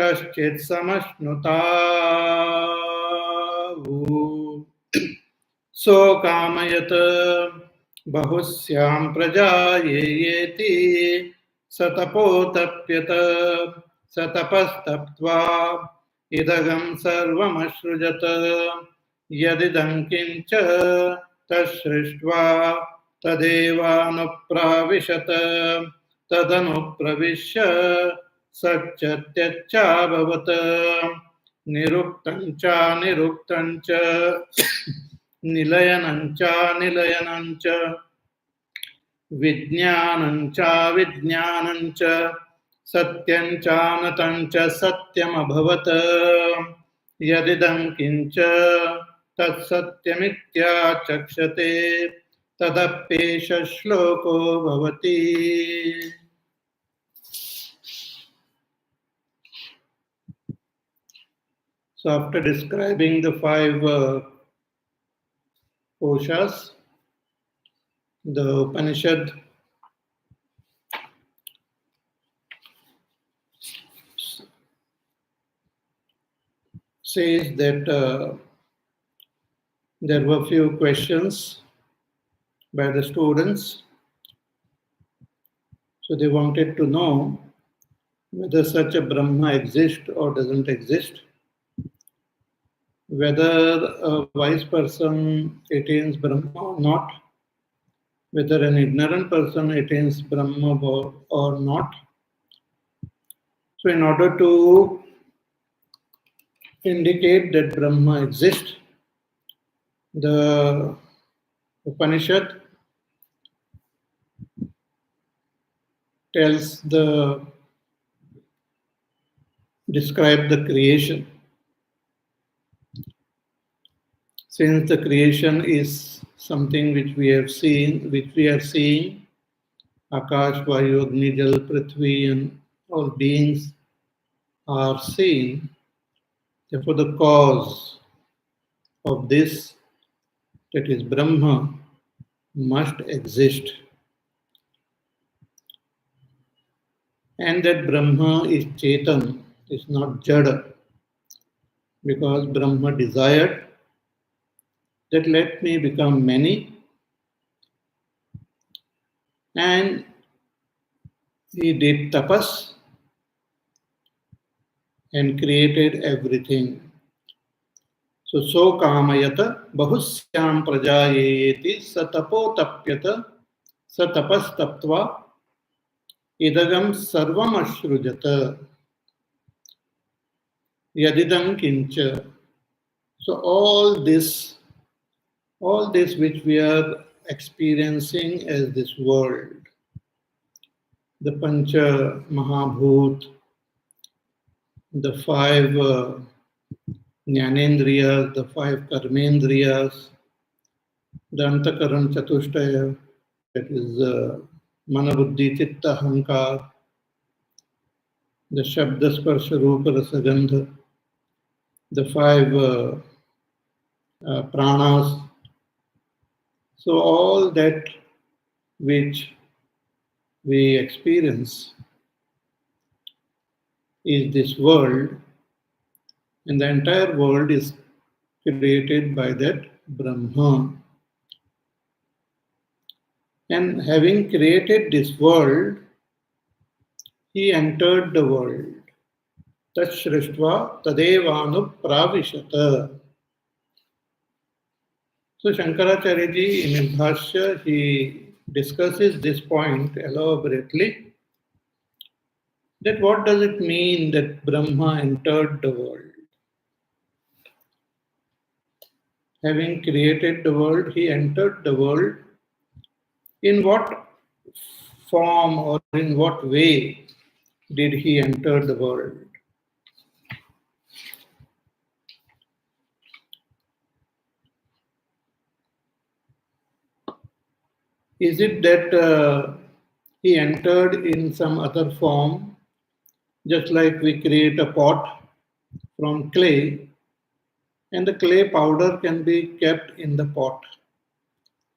कश्चित् समश्नुतावु सोकामयत बहुस्यां प्रजा येति सतपोतप्यत सतपस्तप्त्वा इदगं सर्वमसृजत यदिदं किञ्च तच्छृष्ट्वा तदेवानुप्राविशत तदनुप्रविश्य सच्चत्यच्चाभवत् निरुक्तं च निरुक्तं च निलयनं च निलयनं च विज्ञानं च विज्ञानं च सत्यं च अनतं च सत्यमभवत् यदिदं किञ्च तत्सत्यमित्याचक्षते तदप्येष श्लोको भवति. So after describing the five koshas, the Upanishad says that there were few questions by the students. So they wanted to know whether such a Brahma exists or doesn't exist, whether a wise person attains Brahma or not, whether an ignorant person attains Brahma or not. So in order to indicate that Brahma exists, the Upanishad describe the creation. Since the creation is something which we are seeing, Akash, Vayu, Agni, Jal, Prithvi, and all beings are seen. Therefore, the cause of this, that is Brahma, must exist. And that Brahma is Chetan, is not Jada, because Brahma desired that let me become many, and he did tapas and created everything. So kamayata bahusyam prajayeti satapotapyata satapastaptva idagam sarvam ashrujata yadidam kincha. So all this which we are experiencing as this world, the Pancha Mahabhut, the five Jnanendriyas, the five Karmendriyas, the Antakaran Chatushtaya, that is Manabuddhi Chitta Hankar, the Shabda Sparsha Rupa Rasagandha, the five pranas. So all that which we experience is this world, and the entire world is created by that Brahma. And having created this world, he entered the world. Tashrishtva tadevanupravishata. So Shankaracharya ji in his Bhashya, he discusses this point elaborately, that what does it mean that Brahma entered the world? Having created the world, he entered the world. In what form or in what way did he enter the world? Is it that he entered in some other form, just like we create a pot from clay, and the clay powder can be kept in the pot?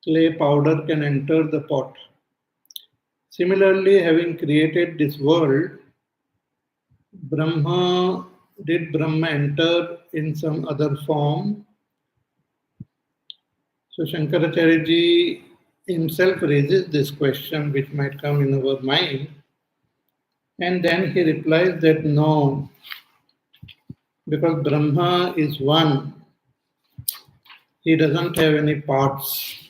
Clay powder can enter the pot. Similarly, having created this world, Brahma, did Brahma enter in some other form? So Shankaracharya ji himself raises this question which might come in our mind, and then he replies that no, because Brahma is one, he doesn't have any parts,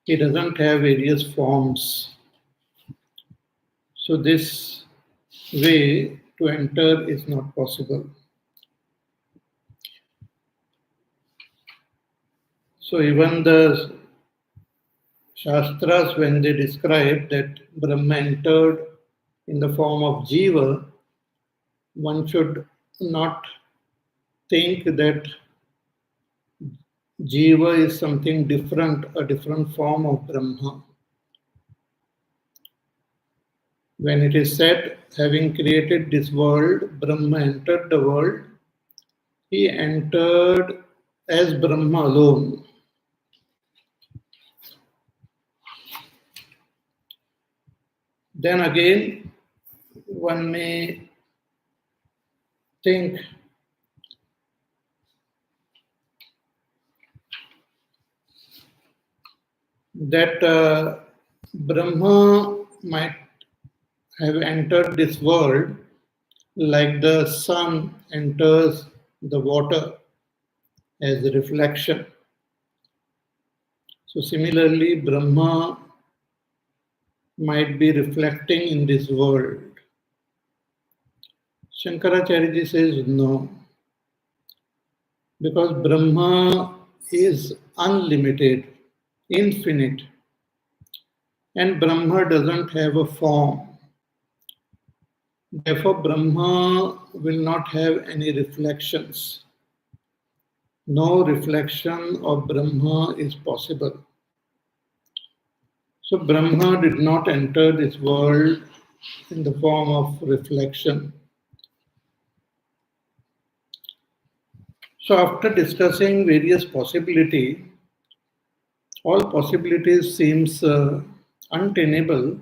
he doesn't have various forms. So this way to enter is not possible. So even the Shastras, when they describe that Brahma entered in the form of Jiva, one should not think that Jiva is something different, a different form of Brahma. When it is said, having created this world, Brahma entered the world, he entered as Brahma alone. Then again, one may think that Brahma might have entered this world like the sun enters the water as a reflection. So similarly, Brahma might be reflecting in this world. Shankaracharya ji says no, because Brahma is unlimited, infinite, and Brahma doesn't have a form. Therefore, Brahma will not have any reflections. No reflection of Brahma is possible. So Brahma did not enter this world in the form of reflection. So after discussing various possibilities, all possibilities seems untenable.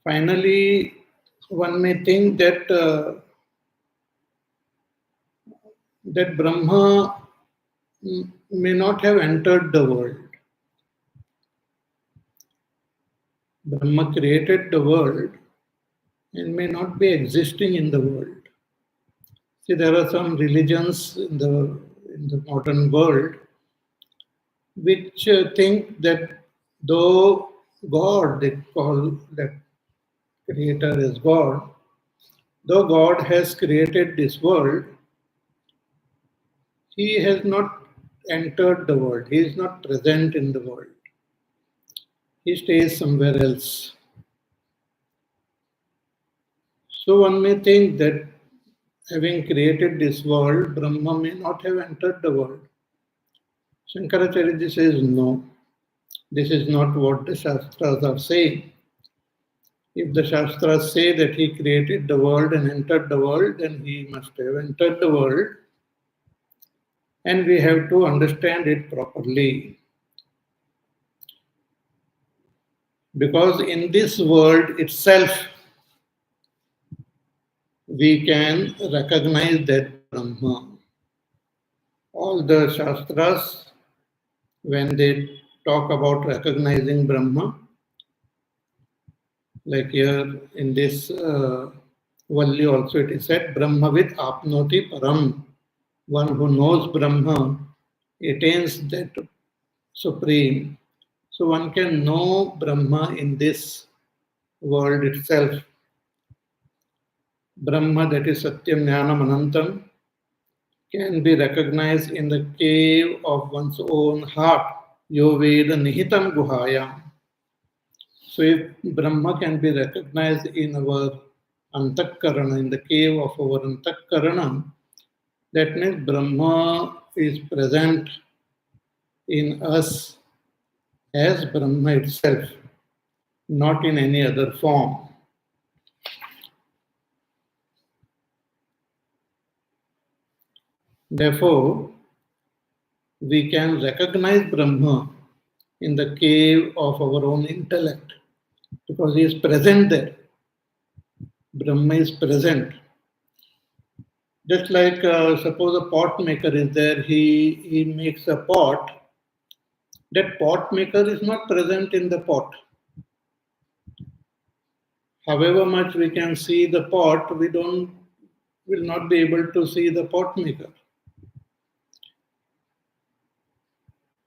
Finally, one may think that Brahma may not have entered the world. Brahma created the world and may not be existing in the world. See, there are some religions in the modern world which think that though God, they call that creator as God, though God has created this world, he has not entered the world. He is not present in the world. He stays somewhere else. So one may think that having created this world, Brahma may not have entered the world. Shankaracharya says no. This is not what the Shastras are saying. If the Shastras say that he created the world and entered the world, then he must have entered the world. And we have to understand it properly. Because in this world itself, we can recognize that Brahma. All the Shastras, when they talk about recognizing Brahma, like here in this Valli also it is said, Brahmavid apnoti param. One who knows Brahma attains that supreme. So one can know Brahma in this world itself. Brahma, that is Satyam Jnanam Anantam, can be recognized in the cave of one's own heart. Yo Veda Nihitam Guhayam. So if Brahma can be recognized in our Antakkarana, in the cave of our Antakkarana, that means Brahma is present in us as Brahma itself, not in any other form. Therefore, we can recognize Brahma in the cave of our own intellect because he is present there. Brahma is present. Just like suppose a pot maker is there, he makes a pot. That pot maker is not present in the pot. However much we can see the pot, we will not be able to see the pot maker.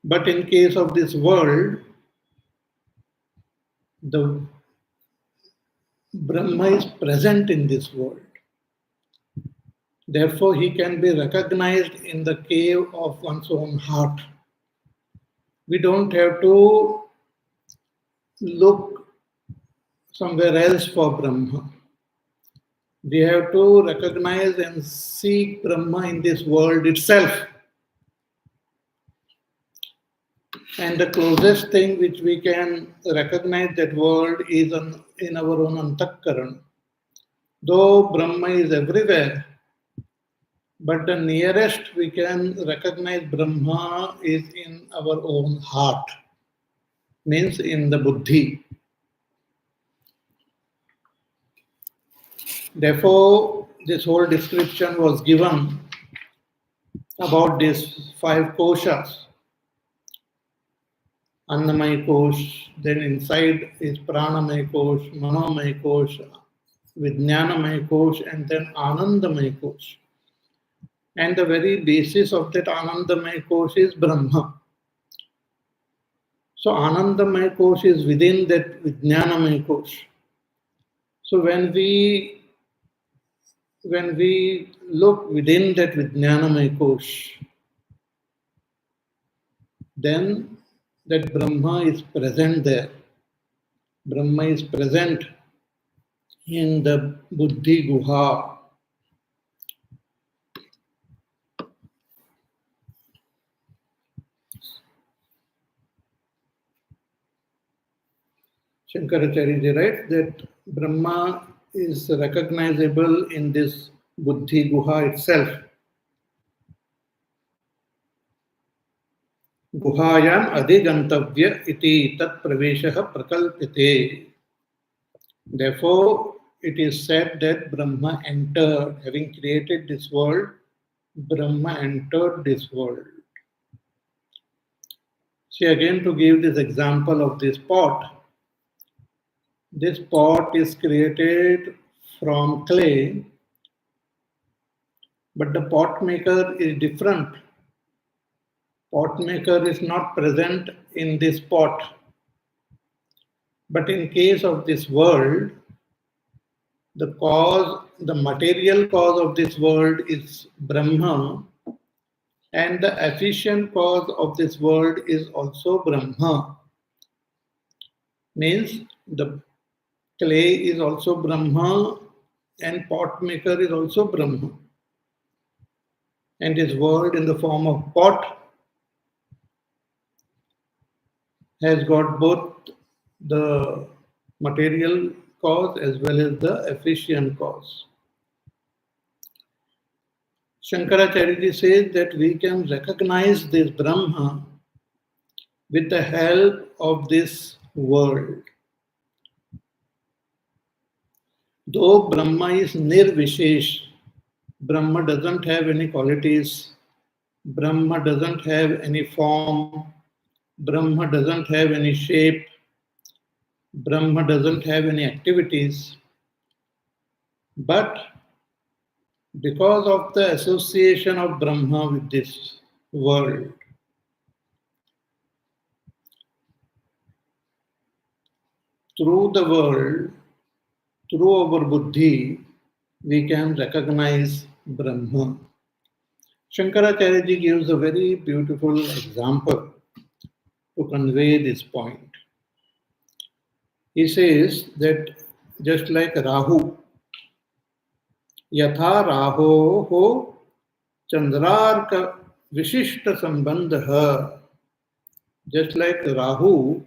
But in case of this world, the Brahma is present in this world. Therefore, he can be recognized in the cave of one's own heart. We don't have to look somewhere else for Brahma. We have to recognize and seek Brahma in this world itself. And the closest thing which we can recognize that world is in our own Antakaran. Though Brahma is everywhere, but the nearest we can recognize Brahma is in our own heart, means in the buddhi. Therefore, this whole description was given about these 5 koshas. Annamay kosh, then inside is Pranamay kosh, Manomay kosh, Vijnanamay kosh, and then Anandamay kosh. And the very basis of that Anandamay kosh is Brahma. So Anandamay kosh is within that Vijnanamay kosh. So when we look within that Vijnanamay kosh, then that Brahma is present there. Brahma is present in the Buddhi Guha. Shankaracharya writes that Brahma is recognizable in this Buddhi Guha itself. Guhayam adhigantavya iti tat praveshaha prakalpite. Therefore, it is said that Brahma entered, having created this world, Brahma entered this world. See, again, to give this example of this pot is created from clay, but the pot maker is different. Pot maker is not present in this pot. But in case of this world, the material cause of this world is Brahma, and the efficient cause of this world is also Brahma. Means the clay is also Brahma and pot maker is also Brahma. And this world in the form of pot has got both the material cause as well as the efficient cause. Shankaracharya says that we can recognize this Brahma with the help of this world. Though Brahma is nirvishesh, Brahma doesn't have any qualities, Brahma doesn't have any form, Brahma doesn't have any shape, Brahma doesn't have any activities, but because of the association of Brahma with this world, through the world, through our buddhi, we can recognize Brahma. Shankaracharya ji gives a very beautiful example to convey this point. He says that just like Rahu, yatha Raho ho Chandrarka Vishishta Sambandha, just like Rahu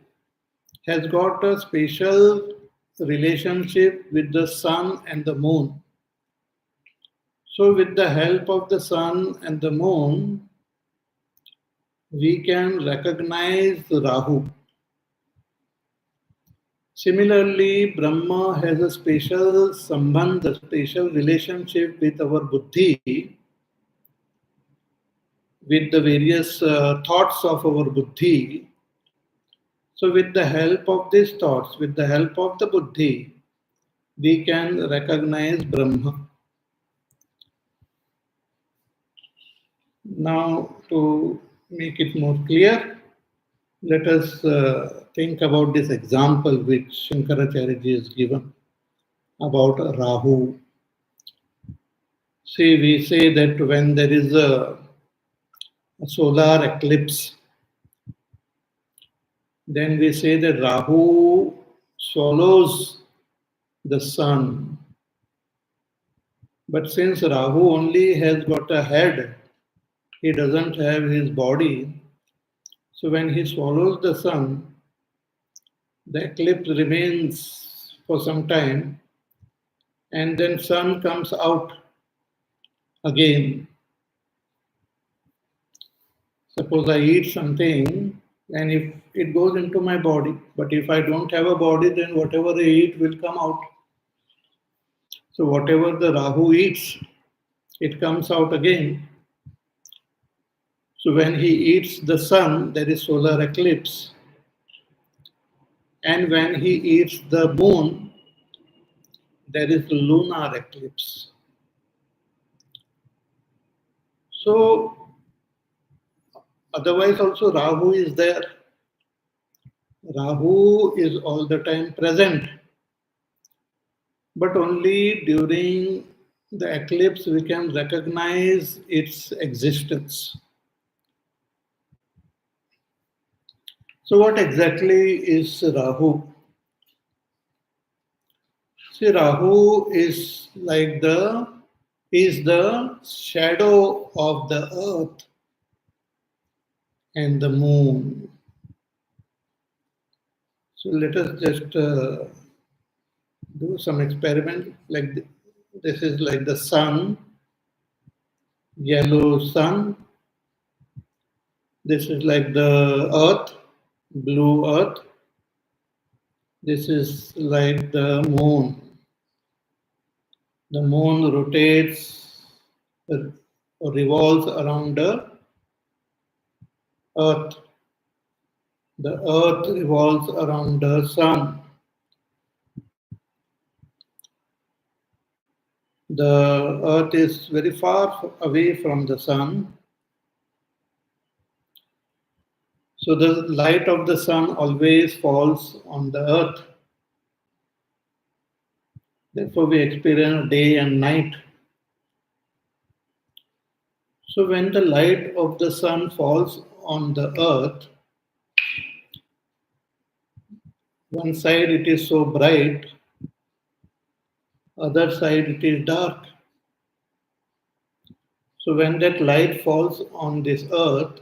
has got a special relationship with the sun and the moon. So with the help of the sun and the moon, we can recognize Rahu. Similarly, Brahma has a special sambandh, a special relationship with our buddhi, with the various thoughts of our buddhi. So, with the help of these thoughts, with the help of the buddhi, we can recognize Brahma. Now, to make it more clear, let us think about this example which Shankaracharya ji has given about Rahu. See, we say that when there is a solar eclipse, then we say that Rahu swallows the sun. But since Rahu only has got a head, he doesn't have his body. So when he swallows the sun, the eclipse remains for some time, and then sun comes out again. Suppose I eat something, and if it goes into my body, but if I don't have a body, then whatever I eat will come out. So whatever the Rahu eats, it comes out again. So when he eats the sun, there is solar eclipse. And when he eats the moon, there is lunar eclipse. So otherwise also Rahu is there. Rahu is all the time present. But only during the eclipse we can recognize its existence. So what exactly is Rahu? See, Rahu is the shadow of the earth and the moon. So let us just do some experiment. This is like the sun, yellow sun. This is like the earth, blue earth. This is like the moon. The moon rotates or revolves around the earth. The earth revolves around the sun. The earth is very far away from the sun. So the light of the sun always falls on the earth. Therefore, we experience day and night. So when the light of the sun falls on the earth, one side it is so bright, other side it is dark. So when that light falls on this earth,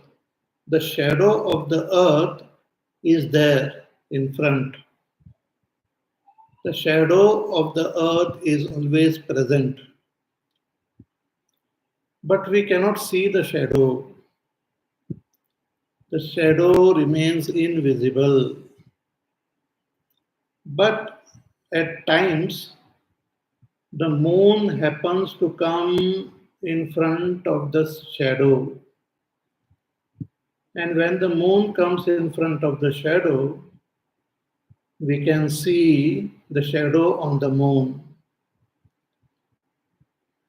the shadow of the earth is there in front. The shadow of the earth is always present. But we cannot see the shadow. The shadow remains invisible. But at times, the moon happens to come in front of the shadow. And when the moon comes in front of the shadow, we can see the shadow on the moon.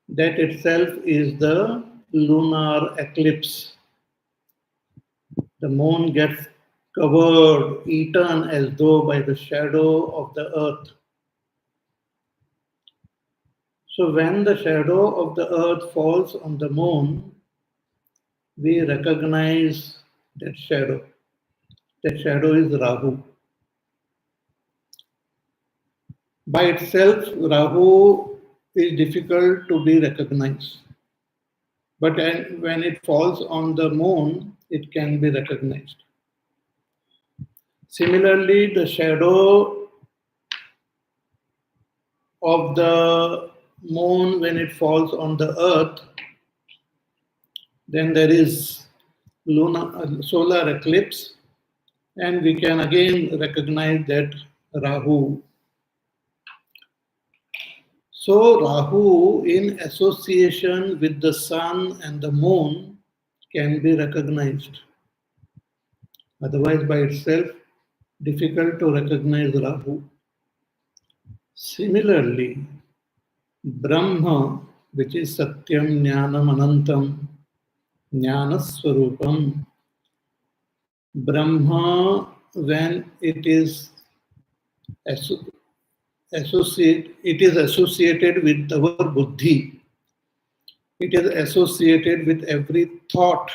That itself is the lunar eclipse. The moon gets covered, eaten as though by the shadow of the earth. So when the shadow of the earth falls on the moon, we recognize that shadow. That shadow is Rahu. By itself, Rahu is difficult to be recognized. But when it falls on the moon, it can be recognized. Similarly, the shadow of the moon, when it falls on the earth, then there is solar eclipse, and we can again recognize that Rahu. So Rahu in association with the sun and the moon can be recognized. Otherwise, by itself, difficult to recognize Rahu. Similarly, Brahma, which is Satyam, Jnanam, Anantam, Jnana Swarupam, Brahma, when it is associated with our buddhi. It is associated with every thought.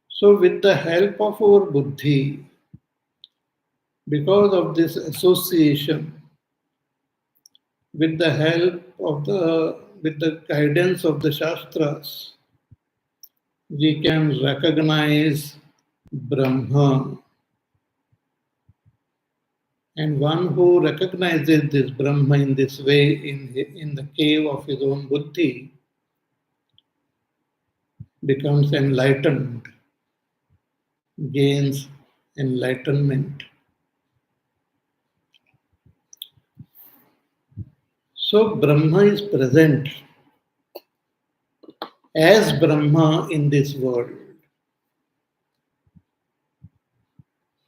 So, with the help of our buddhi, because of this association, with the help of with the guidance of the Shastras, we can recognize Brahma. And one who recognizes this Brahma in this way, in the cave of his own buddhi, becomes enlightened, gains enlightenment. So Brahma is present as Brahma in this world,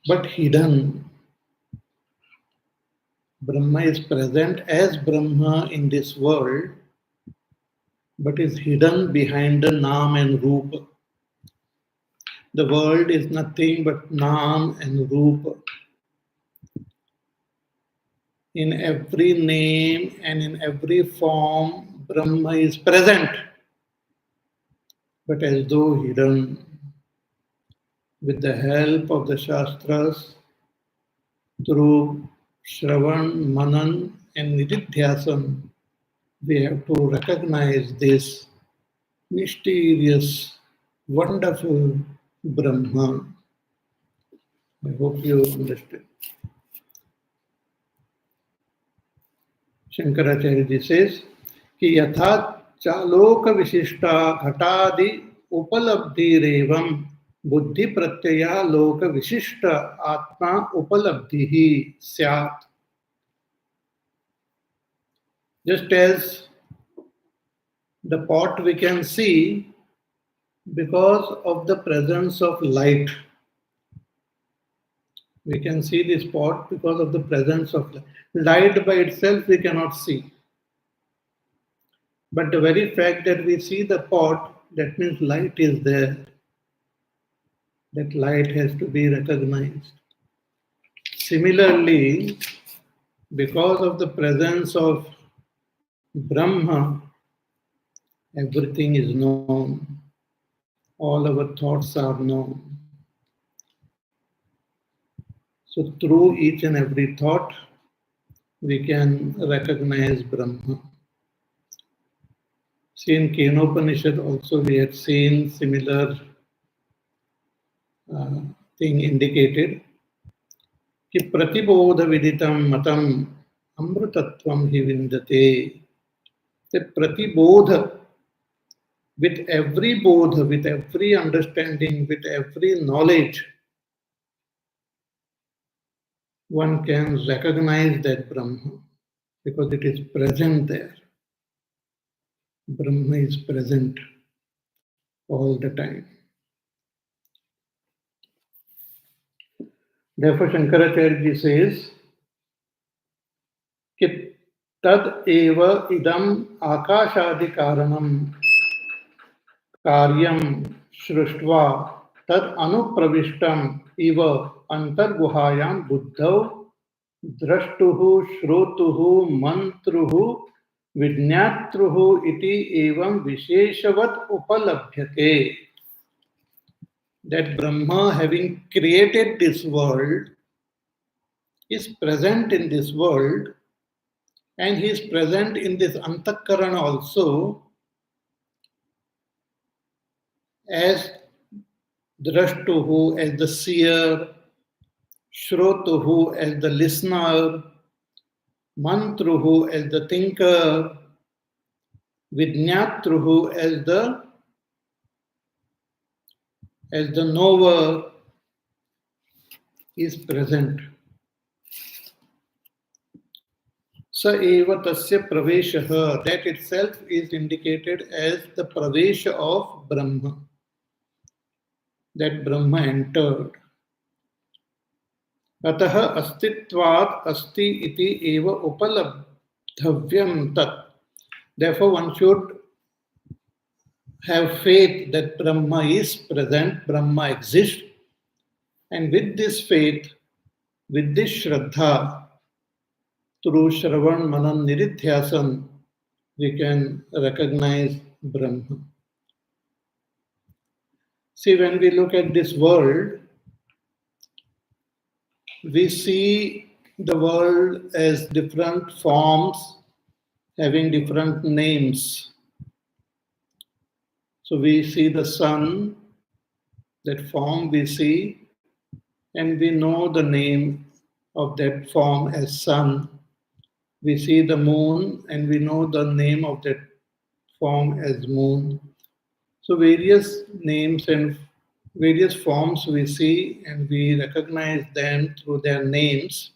but hidden. Brahma is present as Brahma in this world, but is hidden behind the Nam and Rupa. The world is nothing but Nam and Rupa. In every name and in every form, Brahma is present, but as though hidden. With the help of the Shastras, through Shravan, Manan, and Nididhyasana, we have to recognize this mysterious, wonderful Brahma. I hope you understand. Shankaracharya ji says कि यथा चालोक विशिष्टा घटादि उपलब्धि रेवम बुद्धि प्रत्यया लोक विशिष्ट आत्मा उपलब्धि ही स्यात्. Just as the pot we can see because of the presence of light. We can see this pot because of the presence of light. Light by itself we cannot see. But the very fact that we see the pot, that means light is there. That light has to be recognized. Similarly, because of the presence of Brahma, everything is known. All our thoughts are known. So through each and every thought, we can recognize Brahma. See, in Kenopanishad also we had seen similar thing indicated. Ki pratibodha viditam matam amrutatvam hi vindate. That pratibodha, with every bodha, with every understanding, with every knowledge, one can recognize that Brahma because it is present there. Brahma is present all the time. Therefore, Shankaracharya ji says, कि तद एव इदम आकाशादि कारणम कार्यम सृष्ट्वा तद अनुप्रविष्टम इव अंतर्गुहायां बुद्धौ द्रष्टुः श्रोतुः मंत्रुः विज्ञातृः इति एवं विशेषवत् उपलभ्यते. That Brahma, having created this world, is present in this world, and he is present in this antakarana also as drashtuhu, as the seer, shrotuhu, as the listener, mantruhu, as the thinker, vijñatruhu, as the knower, is present. Sa eva tasya praveshaha, that itself is indicated as the pravesha of Brahma, that Brahma entered. Ataha astitvat asti iti eva upalabdhavyam tat. Therefore, one should have faith that Brahma is present, Brahma exists, and with this faith, with this Shraddha, through Shravan Manan Nididhyasan, we can recognize Brahma. See, when we look at this world, we see the world as different forms having different names. So we see the sun, that form we see, and we know the name of that form as sun. We see the moon and we know the name of that form as moon. So various names and various forms we see and we recognize them through their names.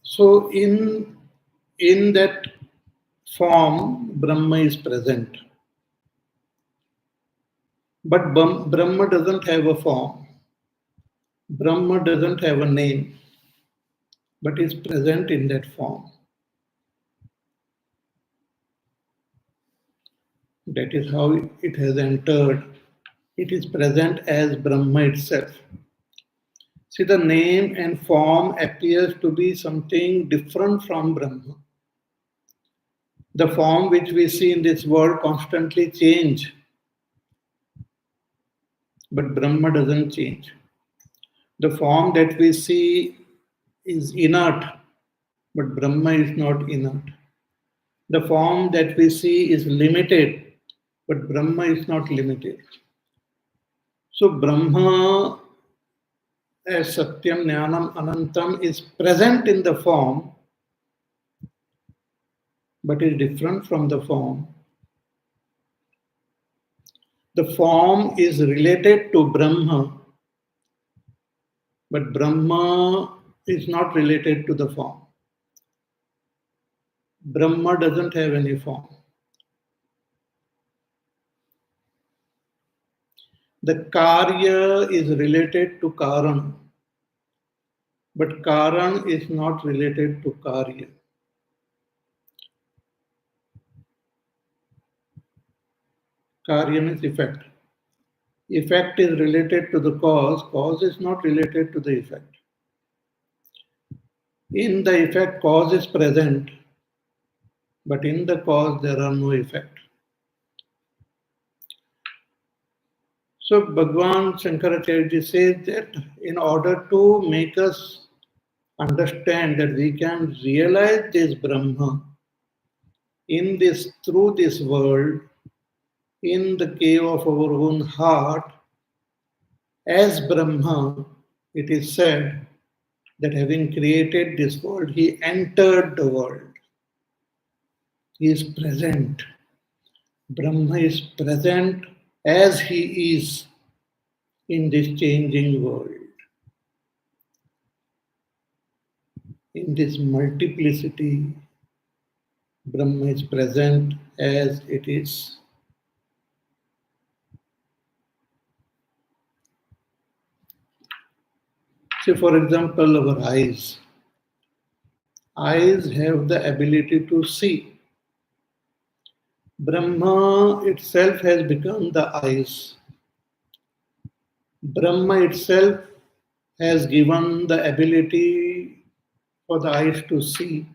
So in that form, Brahma is present. But Brahma doesn't have a form. Brahma doesn't have a name, but is present in that form. That is how it has entered. It is present as Brahma itself. See, the name and form appears to be something different from Brahma. The form which we see in this world constantly change, but Brahma doesn't change. The form that we see is inert, but Brahma is not inert. The form that we see is limited, but Brahma is not limited. So Brahma as Satyam, Jnanam, Anantam is present in the form, but is different from the form. The form is related to Brahma, but Brahma is not related to the form. Brahma doesn't have any form. The Karya is related to Karan, but Karan is not related to Karya. Karya means effect. Effect is related to the cause is not related to the effect. In the effect, cause is present, but in the cause there are no effect. So Bhagwan Shankaracharya says that in order to make us understand that we can realize this Brahma in this, through this world, in the cave of our own heart, as Brahma, it is said that having created this world, he entered the world. He is present. Brahma is present as he is in this changing world, in this multiplicity. Brahma is present as it is. Say, for example, our eyes. Eyes have the ability to see. Brahma itself has become the eyes. Brahma itself has given the ability for the eyes to see.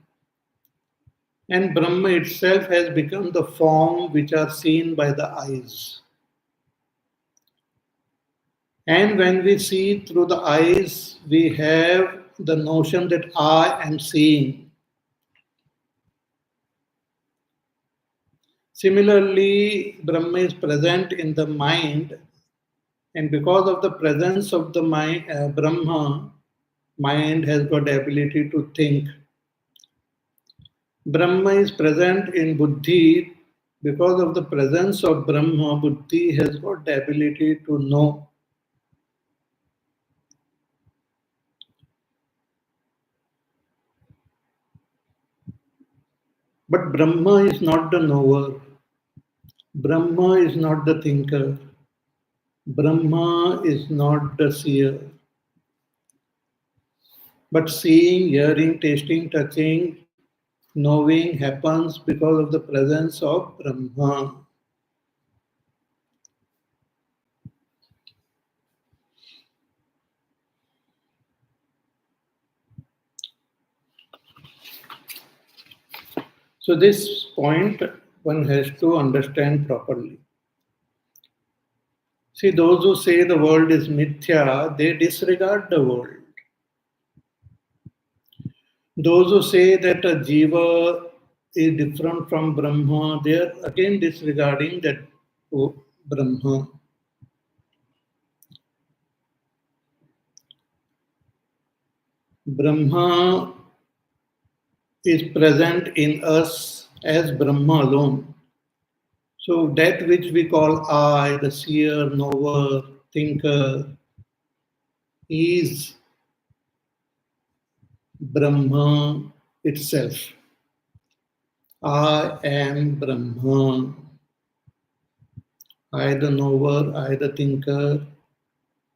And Brahma itself has become the form which are seen by the eyes. And when we see through the eyes, we have the notion that I am seeing. Similarly, Brahma is present in the mind, and because of the presence of the mind, Brahma, mind has got the ability to think. Brahma is present in buddhi Because of the presence of Brahma, Buddhi has got the ability to know. But Brahma is not the knower. Brahma is not the thinker. Brahma is not the seer. But seeing, hearing, tasting, touching, knowing happens because of the presence of Brahma. So this point one has to understand properly. See, those who say the world is mithya, they disregard the world. Those who say that a jiva is different from Brahma, they are again disregarding that Brahma. Brahma is present in us as Brahma alone. So that which we call I, the seer, knower, thinker, is Brahma itself. I am Brahma. I the knower, I the thinker,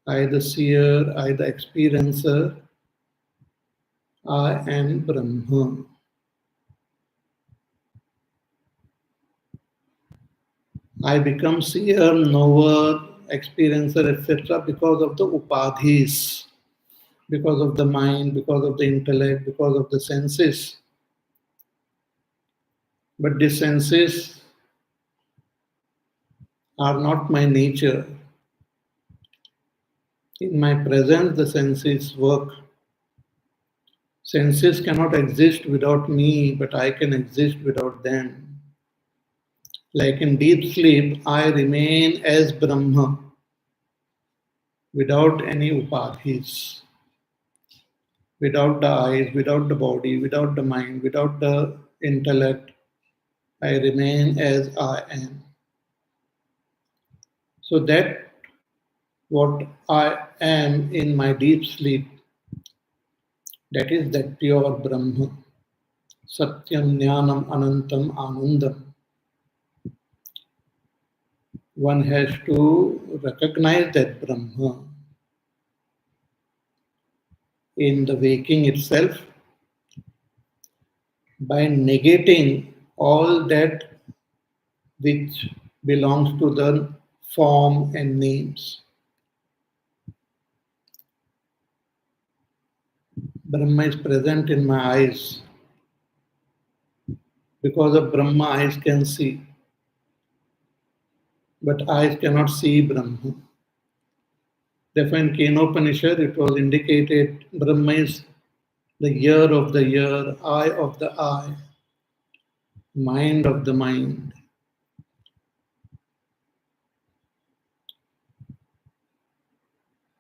I the seer, I the experiencer, I am Brahma. I become seer, knower, experiencer, etc. because of the upadhis, because of the mind, because of the intellect, because of the senses. But the senses are not my nature. In my presence, the senses work. Senses cannot exist without me, but I can exist without them. Like in deep sleep, I remain as Brahma without any upadhis, without the eyes, without the body, without the mind, without the intellect. I remain as I am. So that what I am in my deep sleep, that is that pure Brahma. Satyam Jnanam Anantam Anandam. One has to recognize that Brahma in the waking itself by negating all that which belongs to the form and names. Brahma is present in my eyes. Because of Brahma, eyes can see, but eyes cannot see Brahma. Therefore, in Kenopanishad, it was indicated Brahma is the ear of the ear, eye of the eye, mind of the mind.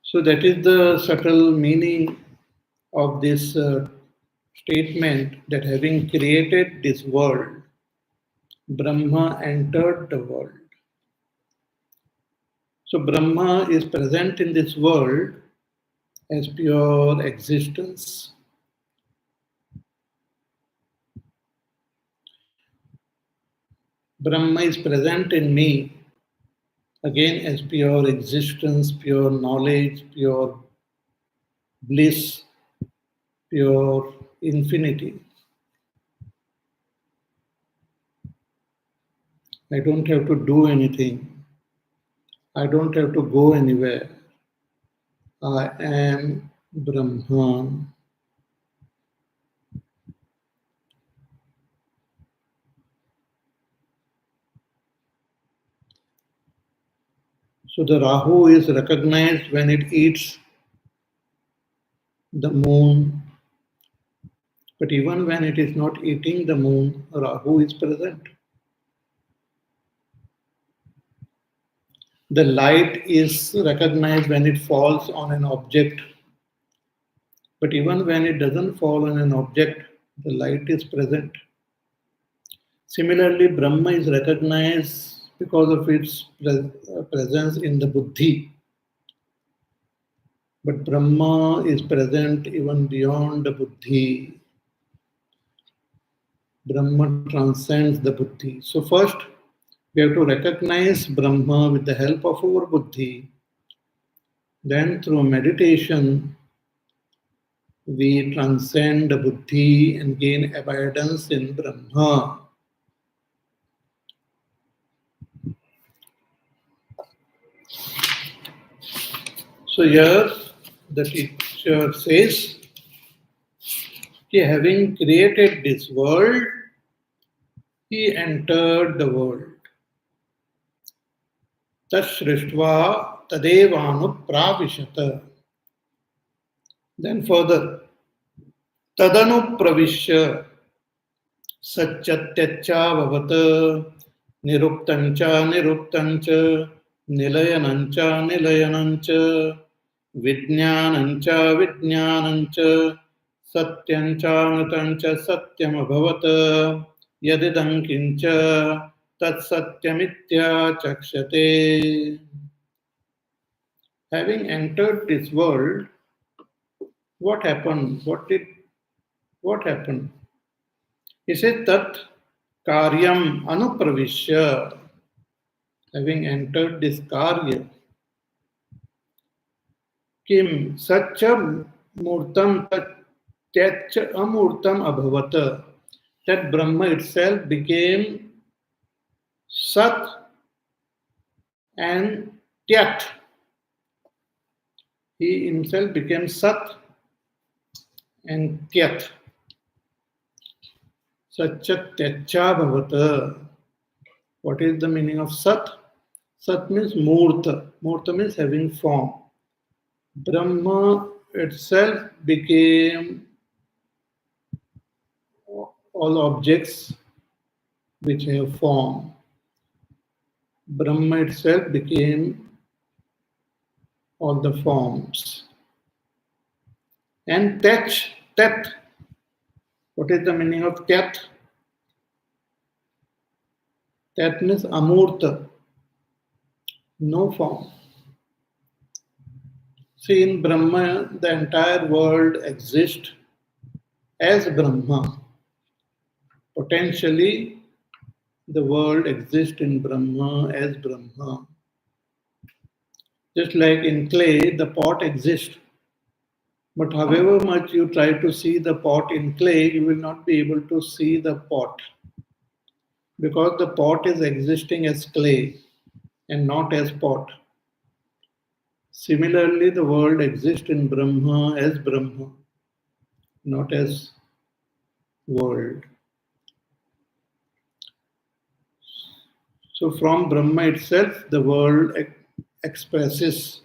So that is the subtle meaning of this statement that having created this world, Brahma entered the world. So Brahma is present in this world as pure existence. Brahma is present in me again as pure existence, pure knowledge, pure bliss, pure infinity. I don't have to do anything. I don't have to go anywhere. I am Brahman. So the Rahu is recognized when it eats the moon. But even when it is not eating the moon, Rahu is present. The light is recognized when it falls on an object. But even when it doesn't fall on an object, the light is present. Similarly, Brahma is recognized because of its presence in the buddhi. But Brahma is present even beyond the buddhi. Brahma transcends the buddhi. So, first, we have to recognize Brahma with the help of our buddhi. Then, through meditation, we transcend the buddhi and gain abidance in Brahma. So, here the teacher says, having created this world, he entered the world. Tasrishtva tadevanupravishata. Then further, tadanupravishya satyatyacha bhavata niruptancha niruptancha nilayanancha nilayanancha vijnanancha vijnanancha satyancha nutancha satyamabhavata yadidam kincha tat satyamitya chakshate. Having entered this world, what happened? What happened? He said that karyam anupravishya, having entered this karya, kim satcha murtam tatyacha amurtam abhavata, that Brahma itself became sat and tyat. He himself became sat and tyat. Satchatyacha bhavata. What is the meaning of sat? Sat means murta. Murta means having form. Brahma itself became all objects which have form. Brahma itself became all the forms. And tat. What is the meaning of tat? Tat means amurta, no form. See, in Brahma, the entire world exists as Brahma. Potentially, the world exists in Brahma as Brahma. Just like in clay, the pot exists. But however much you try to see the pot in clay, you will not be able to see the pot. Because the pot is existing as clay and not as pot. Similarly, the world exists in Brahma as Brahma, not as world. So from Brahma itself, the world expresses.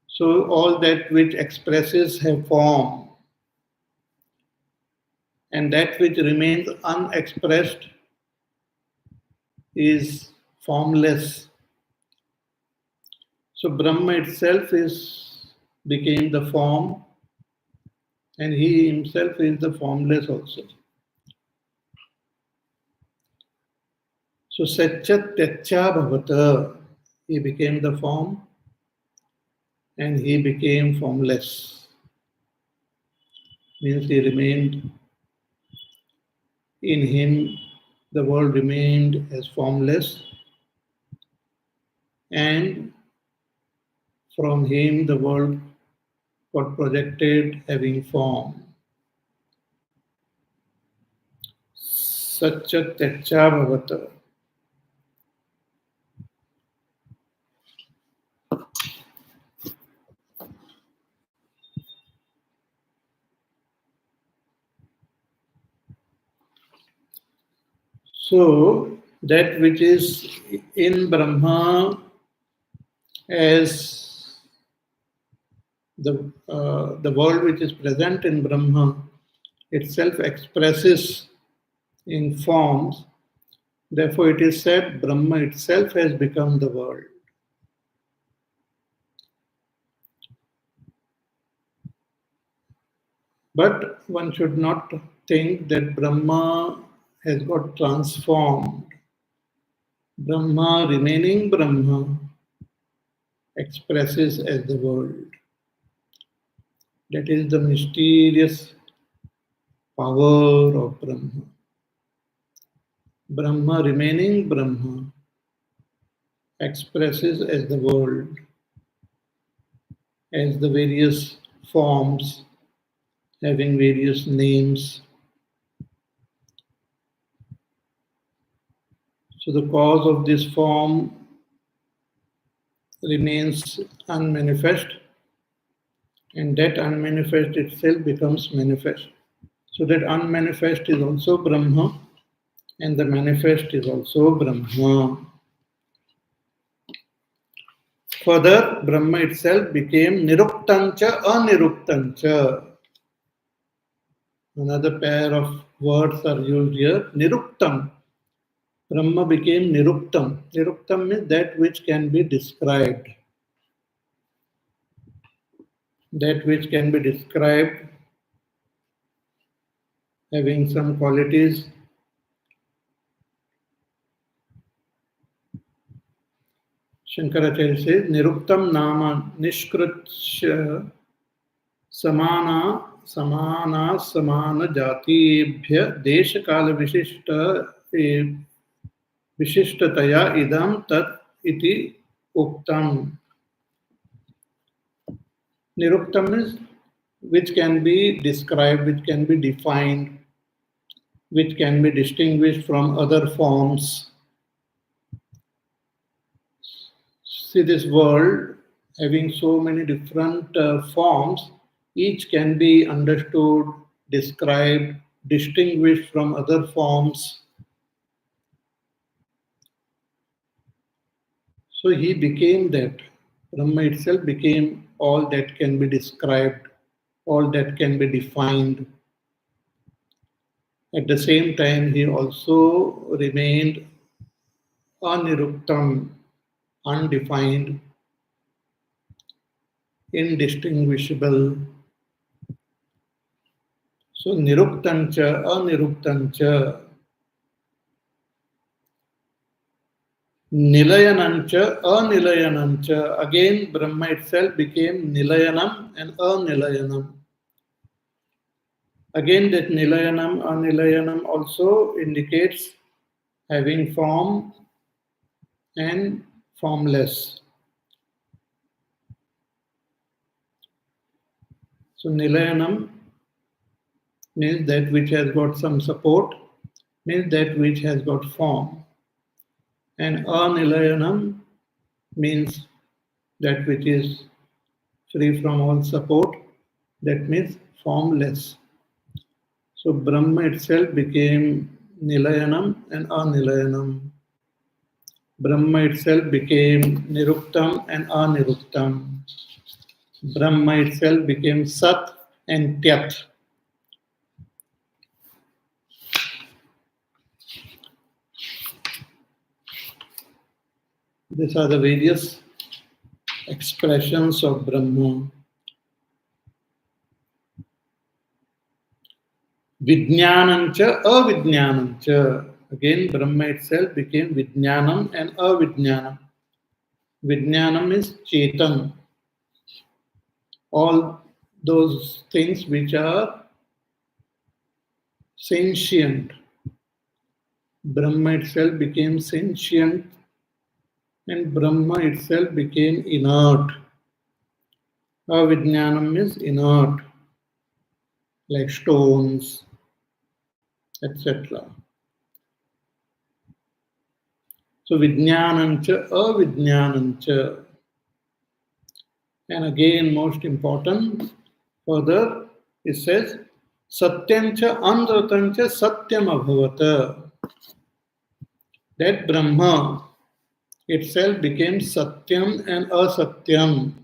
So all that which expresses have form, and that which remains unexpressed is formless. So Brahma itself became the form, and he himself is the formless also. So Satchat Tyacha Bhavata, he became the form and he became formless. Means he remained in him, the world remained as formless, and from him the world got projected having form. Satchat Tyacha Bhavata. So that which is in Brahma as the world which is present in Brahma itself expresses in forms. Therefore, it is said Brahma itself has become the world. But one should not think that Brahma has got transformed. Brahma, remaining Brahma, expresses as the world. That is the mysterious power of Brahma. Brahma, remaining Brahma, expresses as the world, as the various forms having various names. So the cause of this form remains unmanifest, and that unmanifest itself becomes manifest. So that unmanifest is also Brahma, and the manifest is also Brahma. Further, Brahma itself became Niruktancha, Aniruktancha. Another pair of words are used here. Niruktam. Brahma became Niruktam. Niruktam means that which can be described. That which can be described, having some qualities. Shankaracharya says, Niruktam nama nishkrutya samana jatibhya desha kala vishishtaya idam tat iti uktam. Niruktam is which can be described, which can be defined, which can be distinguished from other forms. See, this world having so many different forms, each can be understood, described, distinguished from other forms. So he became that. Brahma itself became all that can be described, all that can be defined. At the same time, he also remained aniruktam, undefined, indistinguishable. So niruktancha, aniruktancha, nilayanancha, anilayanancha. Again, Brahma itself became nilayanam and anilayanam. Again, that nilayanam, anilayanam also indicates having form and formless. So nilayanam means that which has got some support, means that which has got form. And anilayanam means that which is free from all support, that means formless. So Brahma itself became nilayanam and anilayanam. Brahma itself became niruktam and aniruktam. Brahma itself became sat and tyat. These are the various expressions of Brahma. Vijnanancha, avidnanancha. Again, Brahma itself became Vijnanam and avidnanam. Vijnanam is Chetan. All those things which are sentient. Brahma itself became sentient and Brahma itself became inert. Avijnanam is inert, like stones, etc. So Vijnanancha, avidnanancha. And again, most important, further, it says, Satyancha andratancha satyam abhavata. That Brahma itself became Satyam and Asatyam,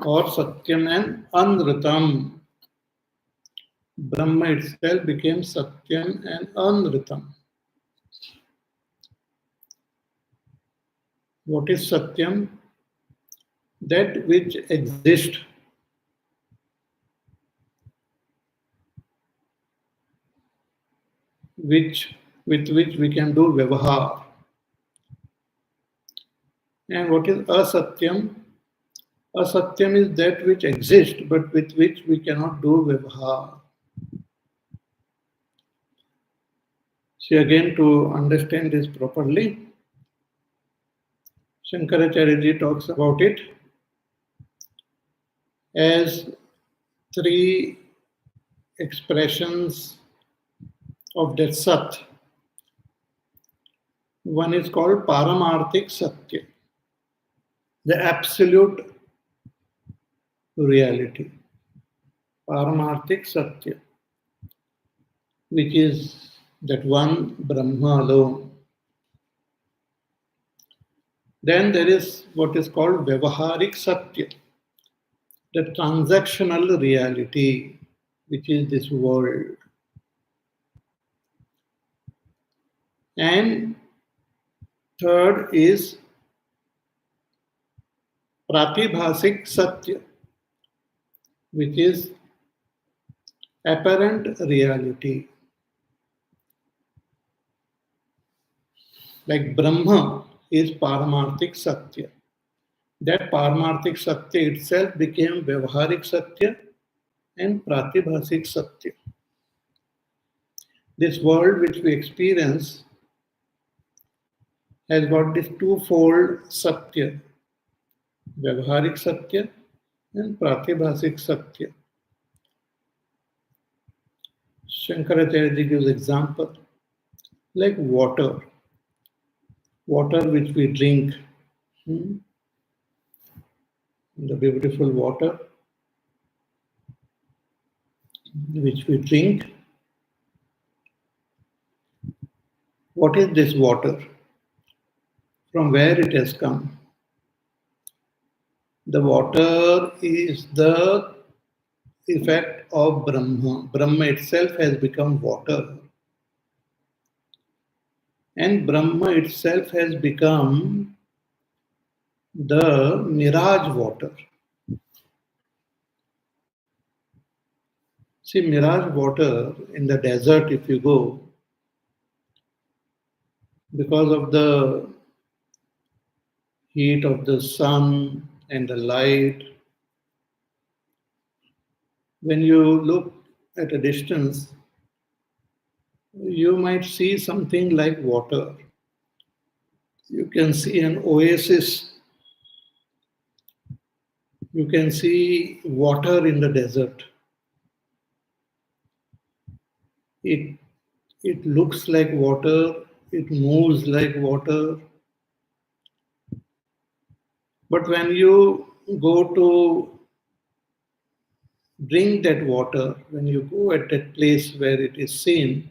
or Satyam and Anritam. Brahma itself became Satyam and Anritam. What is Satyam? That which exists. which with which we can do vyavahar. And what is asatyam? Asatyam is that which exists but with which we cannot do vyavahar. See, again, to understand this properly, Shankaracharya ji talks about it as three expressions of that Sat. One is called Paramarthik Satya, the absolute reality. Paramarthik Satya, which is that one Brahma alone. Then there is what is called Vyavaharik Satya, the transactional reality, which is this world. And third is Pratibhasik Satya, which is apparent reality. Like Brahma is Paramarthik Satya. That Paramarthik Satya itself became Vyavaharik Satya and Pratibhasik Satya. This world which we experience has got this twofold Satya, Vyavaharik Satya and Pratibhasik Satya. Shankaracharya gives example like water which we drink, the beautiful water which we drink. What is this water? From where it has come? The water is the effect of Brahma. Brahma itself has become water. And Brahma itself has become the mirage water. See, mirage water in the desert, if you go, because of the heat of the sun and the light, when you look at a distance, you might see something like water. You can see an oasis. You can see water in the desert. It looks like water. It moves like water. But when you go to drink that water, when you go at that place where it is seen,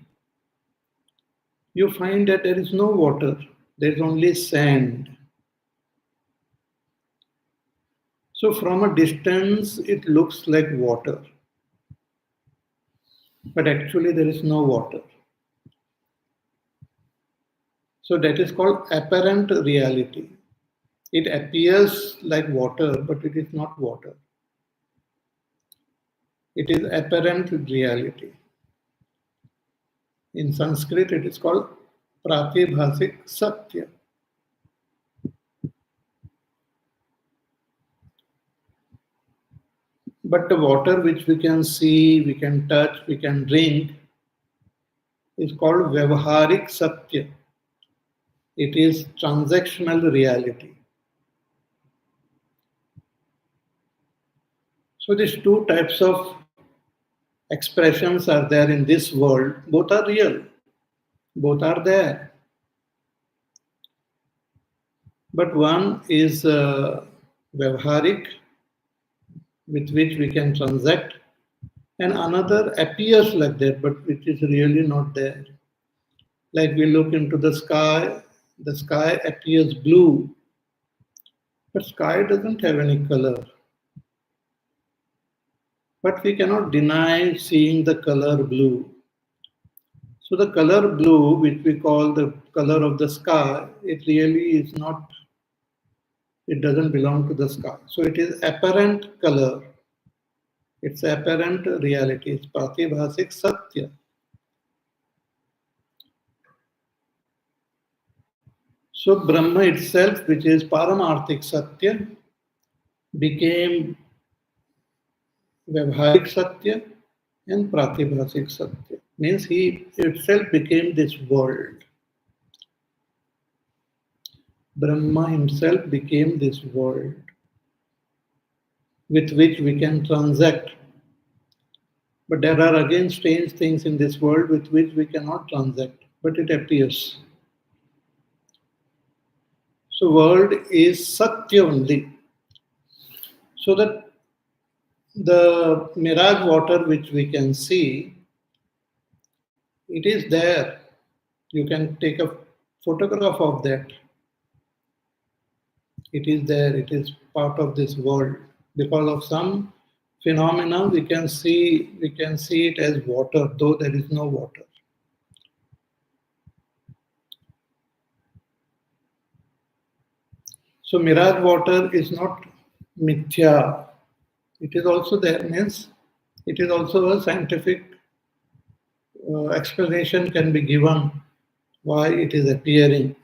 you find that there is no water. There is only sand. So from a distance, it looks like water. But actually there is no water. So that is called apparent reality. It appears like water, but it is not water. It is apparent reality. In Sanskrit, it is called Pratibhasik Satya. But the water which we can see, we can touch, we can drink is called Vyavaharik Satya. It is transactional reality. So these two types of expressions are there in this world. Both are real. Both are there. But one is Vyavaharik, with which we can transact, and another appears like that, but which is really not there. Like we look into the sky appears blue, but sky doesn't have any color. But we cannot deny seeing the color blue. So the color blue, which we call the color of the sky, it really is not, it doesn't belong to the sky. So it is apparent color. It's apparent reality. It's Pratibhasik Satya. So Brahma itself, which is Paramarthik Satya, became Vyavharik Satya and Pratibhasik Satya. Means he itself became this world. Brahma himself became this world with which we can transact. But there are again strange things in this world with which we cannot transact, but it appears. So world is Satya only. So that the mirage water which we can see, it is there. You can take a photograph of that. It is there. It is part of this world. Because of some phenomena, we can see it as water, though there is no water. So mirage water is not mithya. It is also there, means it is also a scientific explanation can be given why it is appearing.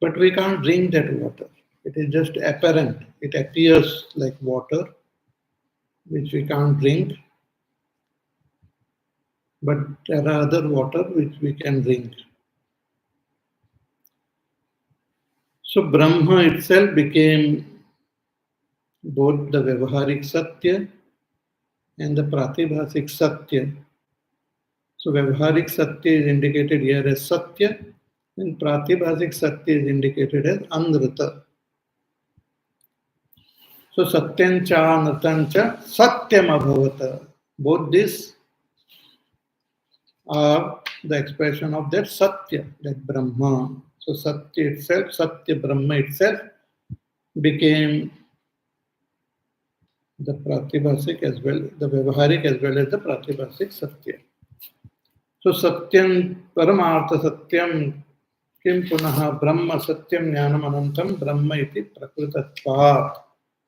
But we can't drink that water. It is just apparent. It appears like water, which we can't drink. But there are other water which we can drink. So Brahma itself became both the Vyavaharik Satya and the Pratibhasik Satya. So Vyavaharik Satya is indicated here as Satya and Pratibhasik Satya is indicated as Anrita. So Satyancha Nritancha Satyam Abhavata. Both these are the expression of that Satya, that Brahma. So Satya itself, Satya Brahma itself became the Pratibhasik as well, the Vyavaharik as well as the Pratibhasik Satya. So Satyam Paramartha Satyam Kim Punaha Brahma Satyam Jnanam Anantam Brahma iti Prakritatvat.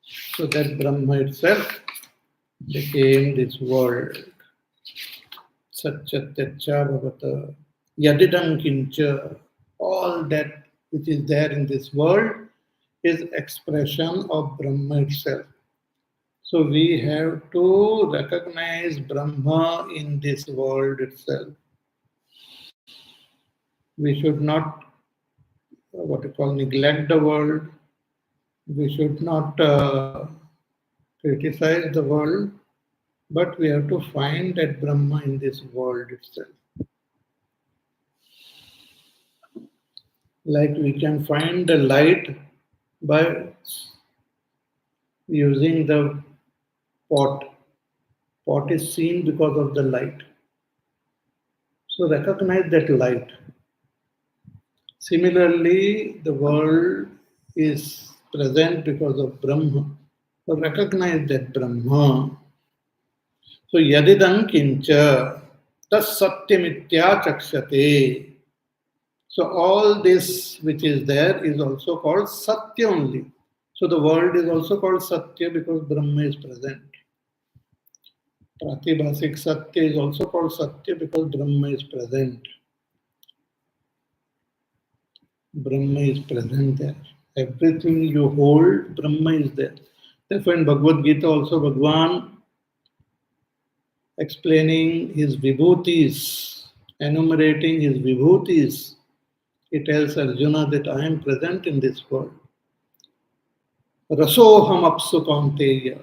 So that Brahma itself became this world. Satyatyaccha Bhavata Yadidam Kincha. All that which is there in this world is expression of Brahma itself. So we have to recognize Brahma in this world itself. We should not, what you call, neglect the world. We should not criticize the world, but we have to find that Brahma in this world itself. Like we can find the light by using the pot. Pot is seen because of the light. So recognize that light. Similarly, the world is present because of Brahma. So recognize that Brahma. So yadidam kincha tas satyamitya chakshate. So all this which is there is also called Satya only. So the world is also called Satya because Brahma is present. Pratibhasik Satya is also called Satya because Brahma is present. Brahma is present there. Everything you hold, Brahma is there. Therefore, in Bhagavad Gita also, Bhagavan explaining his vibhutis, enumerating his vibhutis, he tells Arjuna that I am present in this world. Rasoham apsu kaunteya.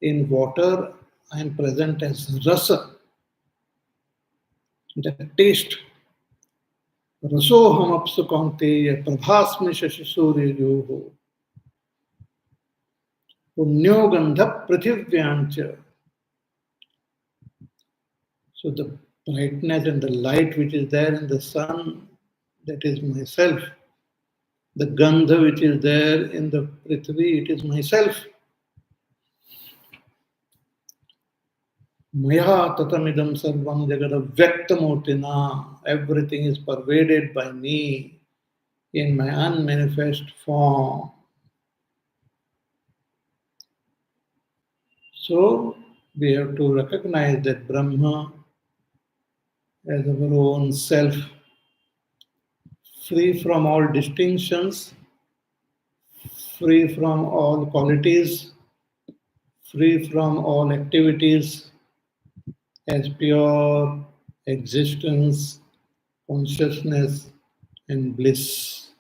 In water, I am present as rasa, that taste. Rasoham apsu kaunteya prabhasmi shashisuryoho. Punyo gandha prithivyancha. So the brightness and the light which is there in the sun, that is myself. The gandha which is there in the prithvi, it is myself. Maya tatamidam sarvam jagada vyaktamurtina. Everything is pervaded by me in my unmanifest form. So we have to recognize that Brahma as our own self, free from all distinctions, free from all qualities, free from all activities, as pure existence, consciousness, and bliss.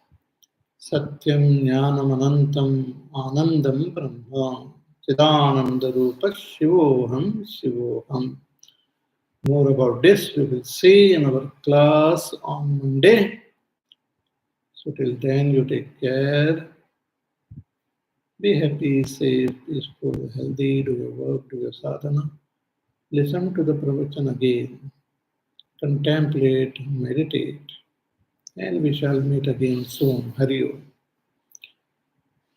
Satyam Jnanam Anantam Anandam Brahma Chidananda Rupa Shivoham Shivoham. More about this we will see in our class on Monday. So till then you take care. Be happy, safe, peaceful, healthy, do your work, do your sadhana. Listen to the pravachan again. Contemplate, meditate. And we shall meet again soon. Hari Om.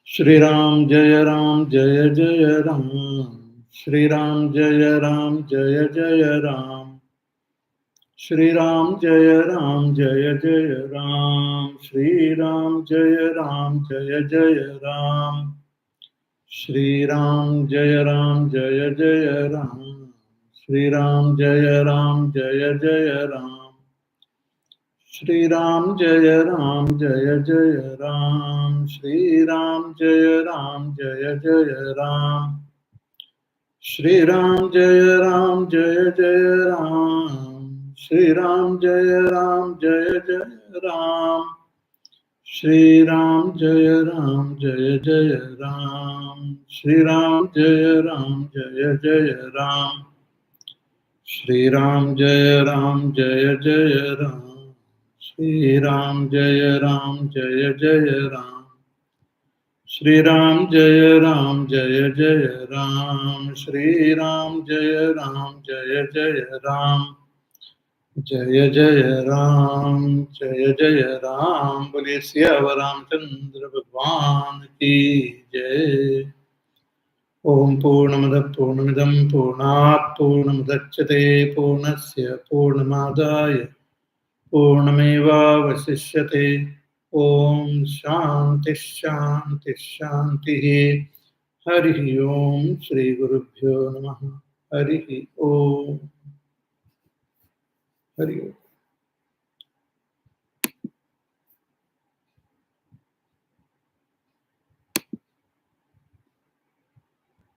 Shri Ram Jaya Ram Jaya Jaya Ram. Shri Ram Jaya Ram Jaya Jaya Ram. Shri Ram Jaya Ram Jaya Jaya Ram. Shri Ram Jaya Ram Jaya Jaya Ram. Shri Ram Jaya Ram Jaya Jaya Ram. Shri Ram Jaya Ram Jaya Jaya Ram. Shri Ram Jaya Ram Jaya Jaya Ram. Shri Ram Jaya Ram Jaya Jaya Ram. Shri Ram Jaya Ram Jaya Jaya Ram. Shri Ram Jaya Ram Jaya Jaya Ram. Shri Ram Jaya Ram Jaya Jaya Ram. Shri Ram Jaya Ram Jaya Jaya Ram. Shri Ram Jaya Ram Jaya Jaya Ram. Shri Ram Jaya Ram Jaya Jaya Ram. Shri Ram Jaya Ram Jaya Jaya Ram. Shri Ram Jaya Ram Jaya Jaya Ram. Jaya Jaya Ram, Jaya Jaya Ram, Bole Siyavar Ramchandra Bhagwan ki Jai. Om Purnamada Purnamidam Purnat Purnamudachyate Purnasya Purnamadaya Purnameva Vasishyate. Om Shanti Shanti Shanti. Hari Om Shri Gurubhyo Namaha. Hari Om. Hari Om.